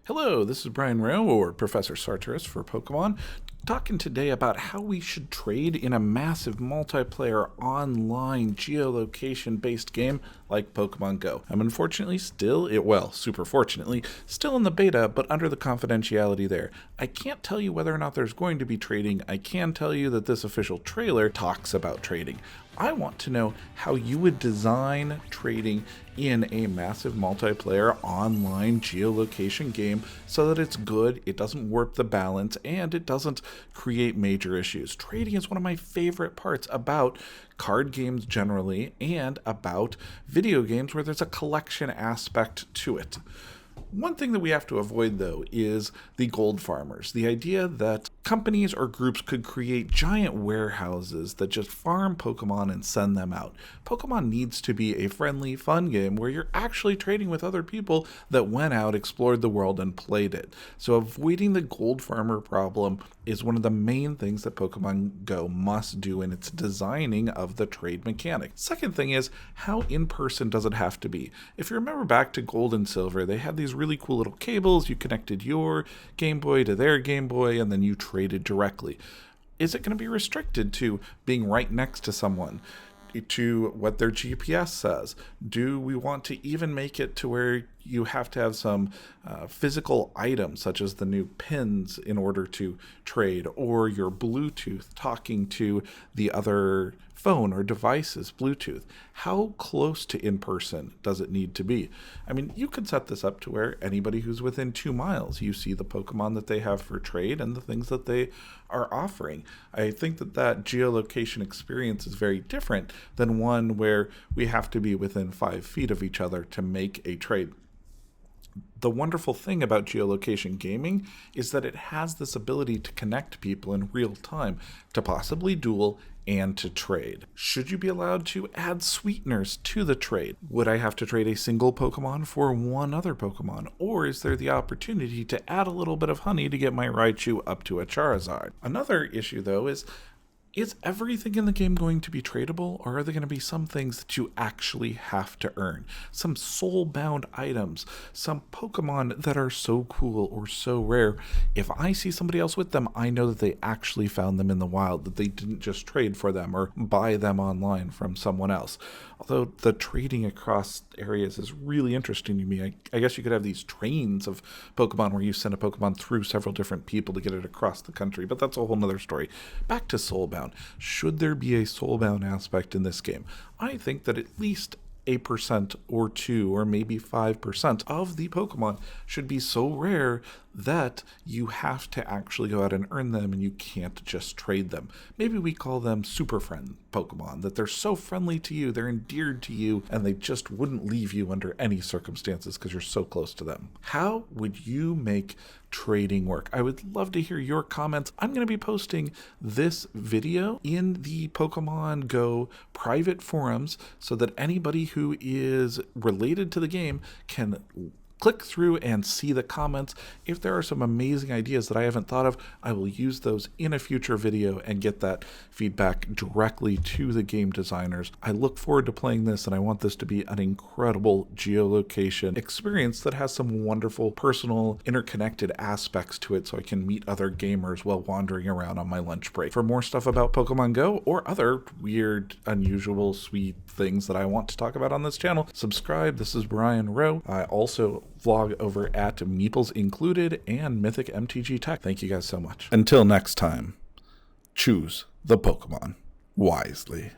Hello, this is Brian Rowe, or Professor Sartoris for Pokemon, talking today about how we should trade in a massive multiplayer online geolocation based game like Pokemon Go. I'm unfortunately super fortunately, still in the beta, but under the confidentiality there. I can't tell you whether or not there's going to be trading. I can tell you that this official trailer talks about trading. I want to know how you would design trading in a massive multiplayer online geolocation game so that it's good, it doesn't warp the balance, and it doesn't create major issues. Trading is one of my favorite parts about card games generally and about video games where there's a collection aspect to it. One thing that we have to avoid, though, is the gold farmers. The idea that companies or groups could create giant warehouses that just farm Pokemon and send them out. Pokemon needs to be a friendly, fun game where you're actually trading with other people that went out, explored the world, and played it. So avoiding the gold farmer problem is one of the main things that Pokemon Go must do in its designing of the trade mechanic. Second thing is, how in-person does it have to be? If you remember back to Gold and Silver, they had these really cool little cables. You connected your Game Boy to their Game Boy, and then you traded directly. Is it going to be restricted to being right next to someone, to what their GPS says? Do we want to even make it to where you have to have some physical items, such as the new pins, in order to trade, or your Bluetooth talking to the other phone or devices Bluetooth? How close to in-person does it need to be? I mean, you could set this up to where anybody who's within 2 miles, you see the Pokemon that they have for trade and the things that they are offering. I think that geolocation experience is very different than one where we have to be within 5 feet of each other to make a trade. The wonderful thing about geolocation gaming is that it has this ability to connect people in real time, to possibly duel and to trade. Should you be allowed to add sweeteners to the trade? Would I have to trade a single Pokemon for one other Pokemon? Or is there the opportunity to add a little bit of honey to get my Raichu up to a Charizard? Another issue, though, is everything in the game going to be tradable, or are there going to be some things that you actually have to earn? Some soul-bound items, some Pokemon that are so cool or so rare. If I see somebody else with them, I know that they actually found them in the wild, that they didn't just trade for them or buy them online from someone else. Although the trading across areas is really interesting to me. I guess you could have these trains of Pokemon where you send a Pokemon through several different people to get it across the country, but that's a whole nother story. Back to Soulbound. Should there be a soulbound aspect in this game? I think that at least a percent or 2 or maybe 5% of the Pokemon should be so rare that you have to actually go out and earn them and you can't just trade them. Maybe we call them super friend Pokemon, that they're so friendly to you, they're endeared to you, and they just wouldn't leave you under any circumstances because you're so close to them. How would you make trading work? I would love to hear your comments. I'm going to be posting this video in the Pokemon Go private forums so that anybody who is related to the game can click through and see the comments. If there are some amazing ideas that I haven't thought of, I will use those in a future video and get that feedback directly to the game designers. I look forward to playing this, and I want this to be an incredible geolocation experience that has some wonderful personal interconnected aspects to it so I can meet other gamers while wandering around on my lunch break. For more stuff about Pokemon Go or other weird, unusual, sweet things that I want to talk about on this channel, subscribe. This is Brian Rowe. I also vlog over at Meeples Included and Mythic MTG Tech. Thank you guys so much. Until next time, choose the Pokemon wisely.